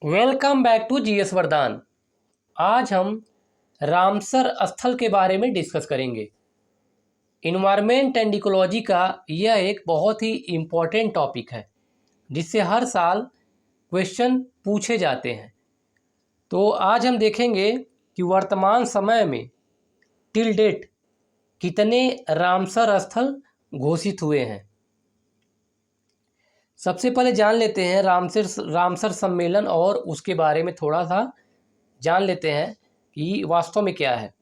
Welcome back to GS वरदान। आज हम रामसर स्थल के बारे में डिस्कस करेंगे। इन्वायरमेंट एंड इकोलॉजी का यह एक बहुत ही इम्पॉर्टेंट टॉपिक है जिससे हर साल क्वेश्चन पूछे जाते हैं। तो आज हम देखेंगे कि वर्तमान समय में टिल डेट कितने रामसर स्थल घोषित हुए हैं। सबसे पहले जान लेते हैं रामसर सम्मेलन और उसके बारे में थोड़ा सा जान लेते हैं कि वास्तव में क्या है।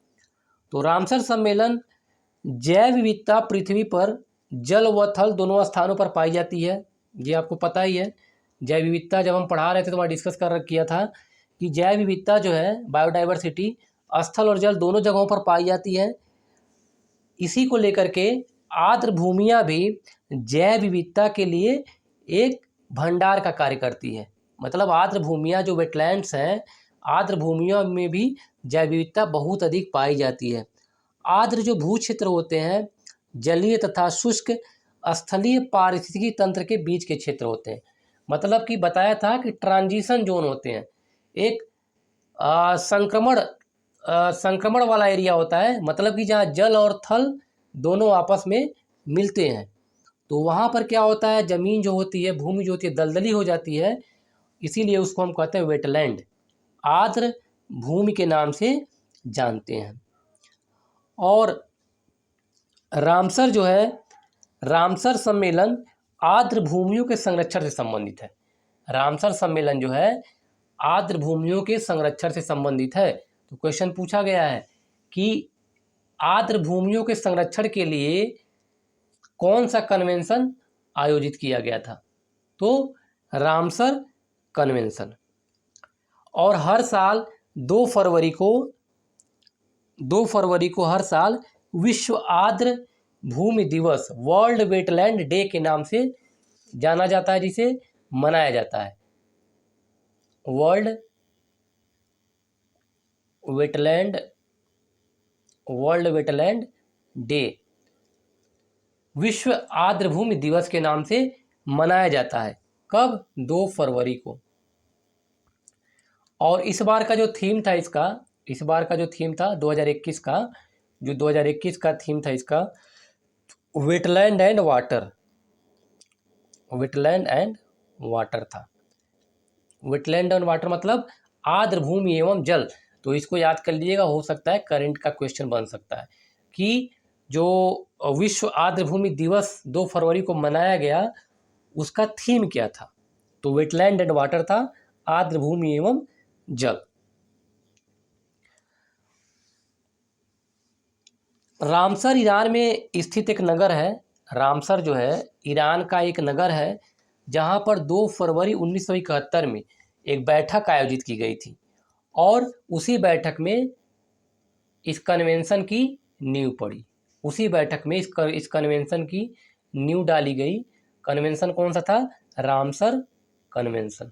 तो रामसर सम्मेलन जैव विविधता पृथ्वी पर जल व थल दोनों स्थानों पर पाई जाती है। ये आपको पता ही है। जैव विविधता जब हम पढ़ा रहे थे तो वहाँ डिस्कस कर किया था कि जैव विविधता जो है बायोडाइवर्सिटी स्थल और जल दोनों जगहों पर पाई जाती है। इसी को लेकर के आर्द्र भूमियाँ भी जैव विविधता के लिए एक भंडार का कार्य करती है। मतलब आर्द्र भूमियाँ जो वेटलैंड्स हैं, आर्द्र भूमियों में भी जैव विविधता बहुत अधिक पाई जाती है। आर्द्र जो भू क्षेत्र होते हैं जलीय तथा शुष्क स्थलीय पारिस्थितिकी तंत्र के बीच के क्षेत्र होते हैं। मतलब कि बताया था कि ट्रांजिशन जोन होते हैं। एक संक्रमण वाला एरिया होता है, मतलब कि जहाँ जल और थल दोनों आपस में मिलते हैं। तो वहाँ पर क्या होता है, ज़मीन जो होती है, भूमि जो होती है दलदली हो जाती है, इसीलिए उसको हम कहते हैं वेटलैंड, आर्द्र भूमि के नाम से जानते हैं। और रामसर जो है, रामसर सम्मेलन आर्द्र भूमियों के संरक्षण से संबंधित है। रामसर सम्मेलन जो है आर्द्र भूमियों के संरक्षण से संबंधित है। तो क्वेश्चन पूछा गया है कि आर्द्र भूमियों के संरक्षण के लिए कौन सा कन्वेंशन आयोजित किया गया था। तो रामसर कन्वेंशन। और हर साल 2 फरवरी को हर साल विश्व आर्द्र भूमि दिवस वर्ल्ड वेटलैंड डे के नाम से जाना जाता है, जिसे मनाया जाता है वर्ल्ड वेटलैंड डे। विश्व आर्द्र भूमि दिवस के नाम से मनाया जाता है। कब? 2 फरवरी को। और इस बार का जो थीम था 2021 का, जो 2021 का थीम था इसका वेटलैंड एंड वाटर था। वेटलैंड एंड वाटर मतलब आर्द्र भूमि एवं जल। तो इसको याद कर लीजिएगा, हो सकता है करंट का क्वेश्चन बन सकता है कि जो विश्व आर्द्र भूमि दिवस 2 फरवरी को मनाया गया उसका थीम क्या था। तो वेटलैंड एंड वाटर था, आर्द्र भूमि एवं जल। रामसर ईरान में स्थित एक नगर है। रामसर जो है ईरान का एक नगर है जहां पर 2 फरवरी 1971 में एक बैठक आयोजित की गई थी और उसी बैठक में इस कन्वेंशन की नींव पड़ी। उसी बैठक में इस कन्वेंशन की नींव डाली गई। कन्वेंशन कौन सा था? Ramsar convention.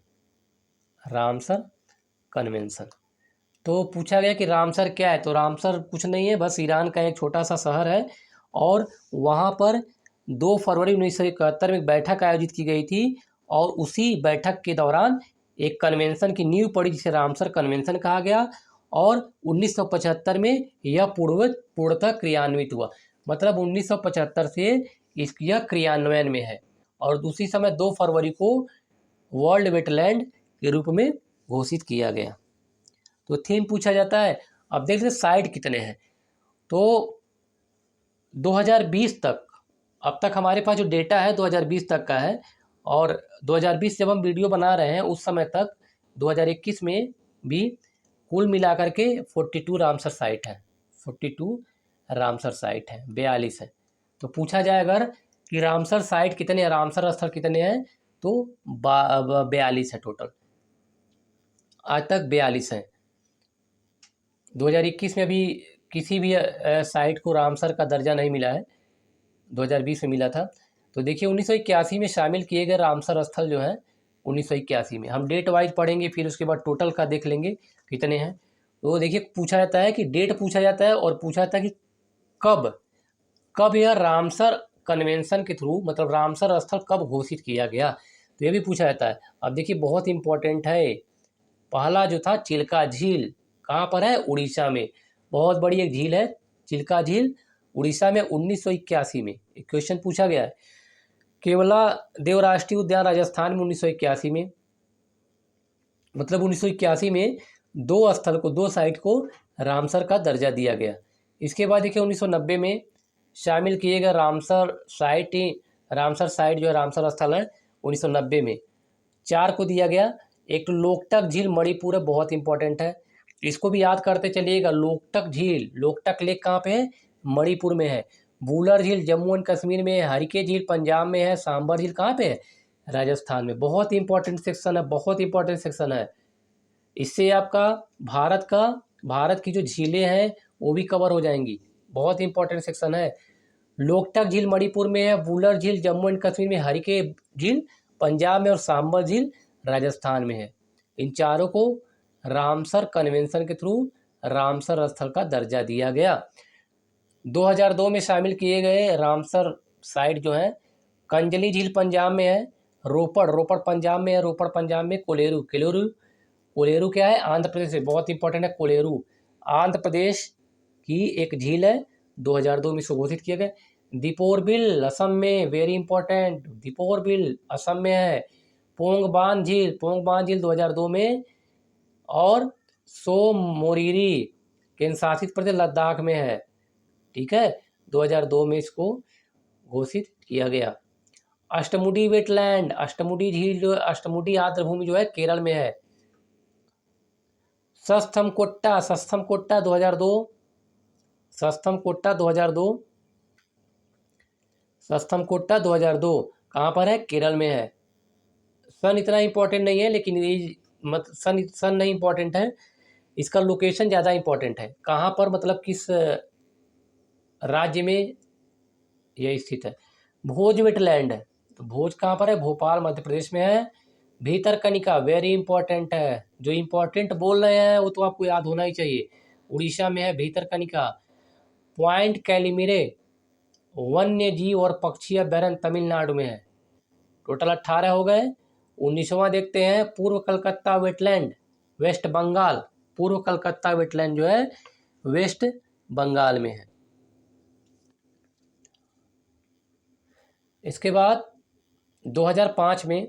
तो पूछा गया कि रामसर क्या है। तो रामसर कुछ नहीं है, बस ईरान का एक छोटा सा शहर है और वहाँ पर 2 फरवरी 1971 में एक बैठक आयोजित की गई थी और उसी बैठक के दौरान एक कन्वेंशन की नींव पड़ी जिसे रामसर कन्वेंशन कहा गया और 1975 में यह पूर्णतः क्रियान्वित हुआ। मतलब 1975 से यह क्रियान्वयन में है और दूसरी समय 2 फरवरी को वर्ल्ड वेटलैंड के रूप में घोषित किया गया। तो थीम पूछा जाता है। अब देख लेते साइट कितने हैं। तो 2020 तक, अब तक हमारे पास जो डेटा है 2020 तक का है और 2020 जब हम वीडियो बना रहे हैं उस समय तक 2021 में भी कुल मिलाकर के 42 रामसर साइट है। 42 रामसर साइट है, 42 है। तो पूछा जाए अगर कि रामसर साइट कितने हैं, रामसर स्थल कितने हैं, तो 42 है टोटल। आज तक 42 हैं। 2021 में अभी किसी भी साइट को रामसर का दर्जा नहीं मिला है, 2020 में मिला था। तो देखिए 1981 में शामिल किए गए रामसर स्थल जो है 1981 में। हम डेट वाइज पढ़ेंगे, फिर उसके बाद टोटल का देख लेंगे कितने हैं। तो देखिए पूछा जाता है कि डेट पूछा जाता है और पूछा जाता है कि कब यह रामसर कन्वेंशन के थ्रू, मतलब रामसर स्थल कब घोषित किया गया, तो ये भी पूछा जाता है। अब देखिए बहुत इंपॉर्टेंट है पहला जो था चिल्का झील, कहाँ पर है? उड़ीसा में। बहुत बड़ी एक झील है चिल्का झील, उड़ीसा में 1981 में एक क्वेश्चन पूछा गया है। केवला देव राष्ट्रीय उद्यान राजस्थान में 1981 में, मतलब 1981 में दो साइट को रामसर का दर्जा दिया गया। इसके बाद देखिए 1990 में शामिल किए गए रामसर साइट जो है रामसर स्थल है 1990 में 4 को दिया गया। एक तो लोकटक झील मणिपुर है, बहुत इंपॉर्टेंट है, इसको भी याद करते चलिएगा। लोकटक झील, लोकटक लेक कहाँ पे है? मणिपुर में है। वुलर झील जम्मू एंड कश्मीर में है। हरिके झील पंजाब में है। सांबर झील कहाँ पे है? राजस्थान में। बहुत इंपॉर्टेंट सेक्शन है, बहुत इंपॉर्टेंट सेक्शन है। इससे आपका भारत की जो झीलें हैं वो भी कवर हो जाएंगी। बहुत इंपॉर्टेंट सेक्शन है। लोकटक झील मणिपुर में है, वुलर झील जम्मू एंड कश्मीर में, हरिके झील पंजाब में और सांबर झील राजस्थान में है। इन चारों को रामसर कन्वेंशन के थ्रू रामसर स्थल का दर्जा दिया गया। 2002 में शामिल किए गए रामसर साइट जो है, कंजली झील पंजाब में है, रोपड़ पंजाब में है, रोपड़ पंजाब में, कोलेरू क्या है? आंध्र प्रदेश में। बहुत इंपॉर्टेंट है कोलेरू, आंध्र प्रदेश की एक झील है, 2002 में इसको घोषित किया गया। दीपोर बिल असम में, very important, Deepor bill Assam में है। पोंगबान झील 2002 में, और सो मोरिरी केंद्र शासित प्रदेश लद्दाख में है। ठीक है, 2002 में इसको घोषित किया गया। अष्टमुडी वेटलैंड, अष्टमुडी झील जो अष्टमुडी आर्द्रभूमि जो है केरल में है। सस्थमकोट्टा 2002, सस्थमकोट्टा 2002 कहाँ पर है? केरल में है। सन इतना इंपॉर्टेंट नहीं है, लेकिन ये सन नहीं इंपॉर्टेंट है, इसका लोकेशन ज़्यादा इंपॉर्टेंट है। कहाँ पर, मतलब किस राज्य में यह स्थित है? भोज वेटलैंड है, तो भोज कहाँ पर है? भोपाल मध्य प्रदेश में है। भीतरकनिका वेरी इंपॉर्टेंट है, जो इंपॉर्टेंट बोल रहे हैं वो तो आपको याद होना ही चाहिए। उड़ीसा में है भीतरकनिका। पॉइंट कैलिमिरे वन्य जीव और पक्षी अभ्यारण्य तमिलनाडु में है। टोटल 18 हो गए। 19वां देखते हैं, पूर्व कलकत्ता वेटलैंड, वेस्ट बंगाल। पूर्व कलकत्ता वेटलैंड जो है वेस्ट बंगाल में है। इसके बाद 2005 में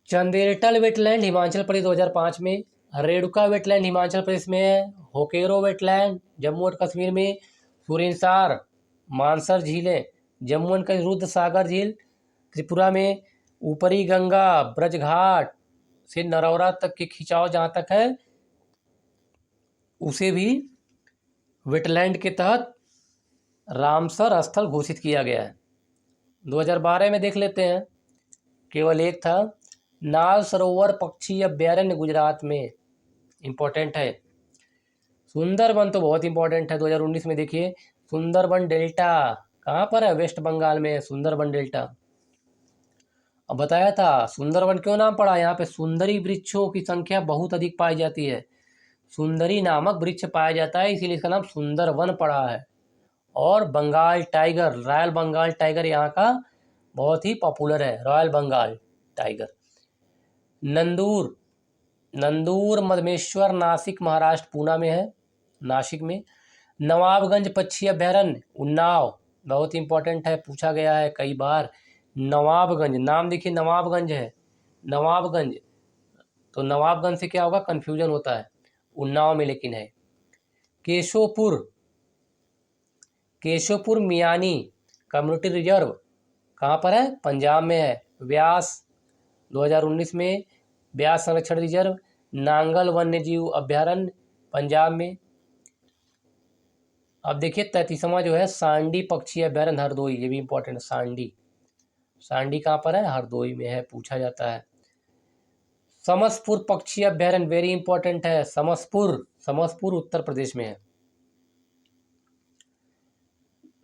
चंदेलटल वेटलैंड हिमाचल प्रदेश 2005 में, रेणुका वेटलैंड हिमाचल प्रदेश में है, होकेरो वेटलैंड जम्मू और कश्मीर में, सुरेंसार मानसर झीलें जम्मू एंड कश्मीर, रुद्र सागर झील त्रिपुरा में, ऊपरी गंगा ब्रजघाट से नरौरा तक के खिंचाव जहाँ तक है उसे भी वेटलैंड के तहत रामसर स्थल घोषित किया गया है। 2012 में देख लेते हैं, केवल एक था, नाल सरोवर पक्षी अभ्यारण्य गुजरात में, इम्पोर्टेंट है। सुंदरबन तो बहुत इंपॉर्टेंट है। 2019 में देखिए, सुंदरबन डेल्टा कहाँ पर है? वेस्ट बंगाल में है सुंदरबन डेल्टा। अब बताया था सुंदरबन क्यों नाम पड़ा, यहाँ पे सुंदरी वृक्षों की संख्या बहुत अधिक पाई जाती है। सुंदरी नामक वृक्ष पाया जाता है, इसीलिए इसका नाम सुंदरवन पड़ा है। और Bengal tiger, royal Bengal tiger यहाँ का बहुत ही पॉपुलर है, रॉयल बंगाल टाइगर। नंदूर मधमेश्वर नासिक महाराष्ट्र पूना में है, नासिक में। नवाबगंज पक्षी अभ्यारण्य उन्नाव, बहुत इंपॉर्टेंट है, पूछा गया है कई बार। नवाबगंज, नाम देखिए नवाबगंज है, नवाबगंज, तो नवाबगंज से क्या होगा? कन्फ्यूजन होता है, उन्नाव में लेकिन है। केशोपुर मियानी कम्युनिटी रिजर्व कहाँ पर है? पंजाब में है। व्यास 2019 में, व्यास संरक्षण रिजर्व, नांगल वन्यजीव अभ्यारण्य पंजाब में। अब देखिए 33वां जो है सांडी पक्षी अभ्यारण्य हरदोई, ये भी इंपॉर्टेंट है। सांडी कहाँ पर है? हरदोई में है, पूछा जाता है। समसपुर पक्षी अभ्यारण्य वेरी इंपॉर्टेंट है, समसपुर उत्तर प्रदेश में है।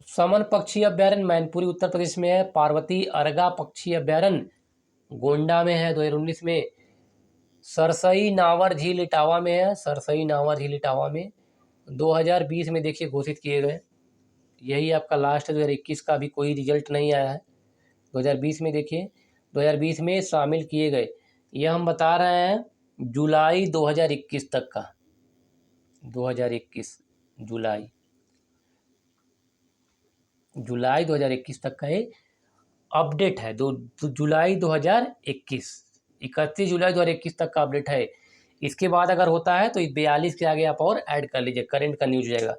समन पक्षी अभ्यारण्य मैनपुरी उत्तर प्रदेश में है। पार्वती अर्गा पक्षी अभ्यारण्य गोंडा में है 2019 में। सरसई नावर झील इटावा में है, सरसई नावर झील इटावा में 2020 में देखिए घोषित किए गए। यही आपका लास्ट है, 2021 का अभी कोई रिजल्ट नहीं आया है। 2020 में देखिए, 2020 में शामिल किए गए ये हम बता रहे हैं जुलाई 2021 तक का, 2021 जुलाई 2021 तक का ये अपडेट है। जुलाई 2021, 31 जुलाई 2021 तक का अपडेट है। इसके बाद अगर होता है तो 42 के आगे आप और ऐड कर लीजिए, करंट का न्यूज हो जाएगा।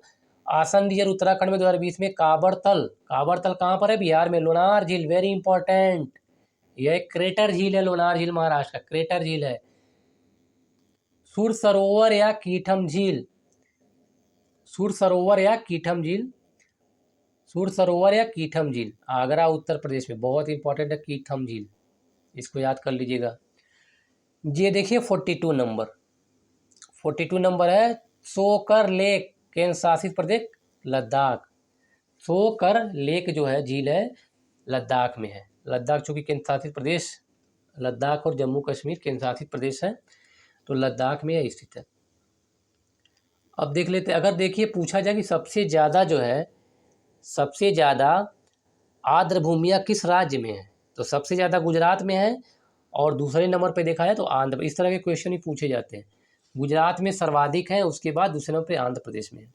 आसन डियर उत्तराखंड में 2020 में काबरतल कहाँ पर है? बिहार में। लोनार झील, वेरी इंपॉर्टेंट, यह एक क्रेटर झील है। लोनार झील महाराष्ट्र का क्रेटर झील है। सुर सरोवर या कीठम झील, सुर सरोवर या कीठम झील आगरा उत्तर प्रदेश में, बहुत इंपॉर्टेंट है कीठम झील, इसको याद कर लीजिएगा। ये देखिए 42 नंबर है सोकर लेक, केंद्र शासित प्रदेश लद्दाख। सोकर लेक जो है झील है लद्दाख में है। लद्दाख चूँकि केंद्र शासित प्रदेश, लद्दाख और जम्मू कश्मीर केंद्र शासित प्रदेश है, तो लद्दाख में स्थित है। अब देख लेते हैं, अगर देखिए पूछा जाए कि सबसे ज़्यादा जो है, सबसे ज़्यादा आर्द्र भूमियाँ किस राज्य में है, तो सबसे ज़्यादा गुजरात में है और दूसरे नंबर पे देखा जाए तो आंध्र। इस तरह के क्वेश्चन ही पूछे जाते हैं। गुजरात में सर्वाधिक है, उसके बाद दूसरे नंबर पे आंध्र प्रदेश में है।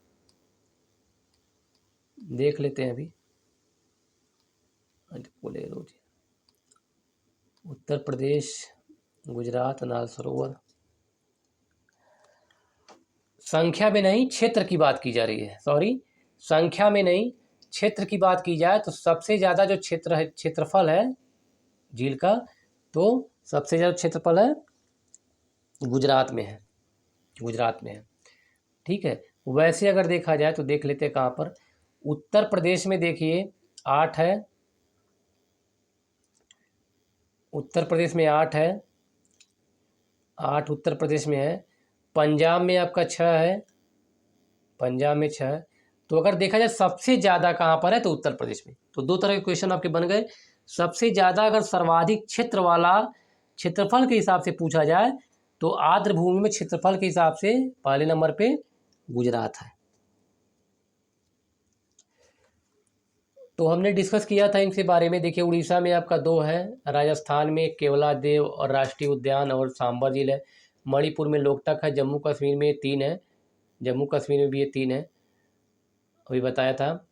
देख लेते हैं अभी। उत्तर प्रदेश, गुजरात, नाल सरोवर, संख्या में नहीं क्षेत्र की बात की जा रही है, सॉरी, संख्या में नहीं क्षेत्र की बात की जाए तो सबसे ज़्यादा जो क्षेत्र है, क्षेत्रफल है झील का, तो सबसे ज़्यादा क्षेत्रफल है गुजरात में है, गुजरात में है। ठीक है, वैसे अगर देखा जाए तो देख लेते हैं कहाँ पर। उत्तर प्रदेश में देखिए 8 है, उत्तर प्रदेश में 8 है, 8 उत्तर प्रदेश में है। पंजाब में आपका 6 है, पंजाब में 6 है। तो अगर देखा जाए सबसे ज़्यादा कहाँ पर है तो उत्तर प्रदेश में। तो दो तरह के क्वेश्चन आपके बन गए। सबसे ज़्यादा अगर सर्वाधिक क्षेत्र वाला क्षेत्रफल के हिसाब से पूछा जाए तो आर्द्र भूमि में क्षेत्रफल के हिसाब से पहले नंबर पे गुजरात है। तो हमने डिस्कस किया था इनके बारे में। देखिए उड़ीसा में आपका 2 है, राजस्थान में केवलादेव और राष्ट्रीय उद्यान और सांबर झील है, मणिपुर में लोकटक है, जम्मू कश्मीर में 3 है, जम्मू कश्मीर में भी ये 3 है, अभी बताया था।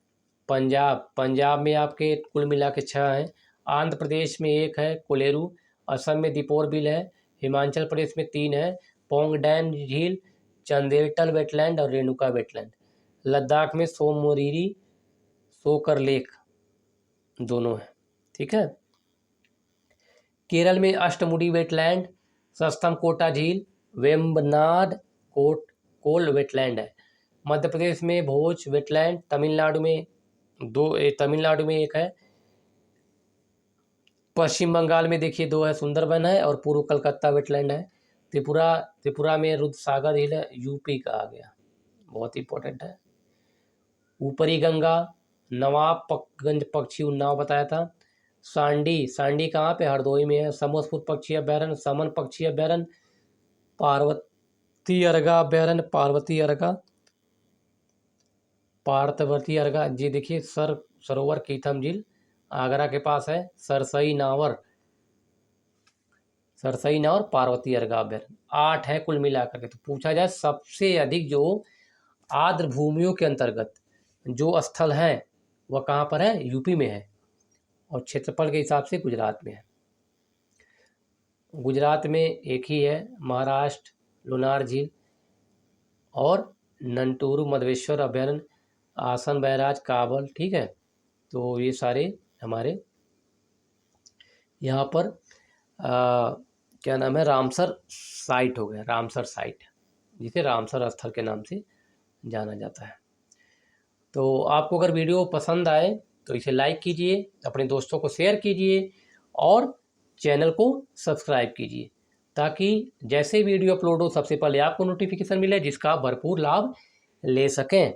पंजाब में आपके कुल मिला के 6 हैं। आंध्र प्रदेश में 1 है कोलेरू, असम में दीपोर बिल है, हिमाचल प्रदेश में 3 है, पोंग डैम झील, चंदेलटल वेटलैंड और रेणुका वेटलैंड। लद्दाख में सोमोरीरी, सोकर लेक दोनों है। ठीक है, केरल में अष्टमुडी वेटलैंड, सस्तम कोटा झील, वेम्बनाड कोल वेटलैंड है। मध्य प्रदेश में भोज वेटलैंड, तमिलनाडु में 1 है, पश्चिम बंगाल में देखिए 2 है, सुंदरबन है और पूर्व कलकत्ता वेटलैंड है। त्रिपुरा में रुद्रसागर झील है, यूपी का आ गया, बहुत इंपॉर्टेंट है। ऊपरी गंगा, नवाबगंज पक्षी उन्नाव बताया था। सांडी कहाँ पे? हरदोई में है। समोसपुर पक्षी अभ्यारण्य, समन पक्षी अभ्यारण्य, पार्वती अर्गा जी देखिए सरोवर कीथम झील आगरा के पास है। सरसई नावर पार्वती अर्गा अभ्यारण्य। 8 है कुल मिलाकर के। तो पूछा जाए सबसे अधिक जो आर्द्र भूमियों के अंतर्गत जो स्थल है वह कहाँ पर है? यूपी में है, और क्षेत्रफल के हिसाब से गुजरात में है। गुजरात में एक ही है, महाराष्ट्र, लोनार झील और नंटूरू मधवेश्वर अभ्यारण्य, आसन बैराज, काबल। ठीक है, तो ये सारे हमारे यहाँ पर क्या नाम है, रामसर साइट हो गया, रामसर साइट, जिसे रामसर स्थल के नाम से जाना जाता है। तो आपको अगर वीडियो पसंद आए तो इसे लाइक कीजिए, अपने दोस्तों को शेयर कीजिए और चैनल को सब्सक्राइब कीजिए, ताकि जैसे वीडियो अपलोड हो सबसे पहले आपको नोटिफिकेशन मिले, जिसका आप भरपूर लाभ ले सकें।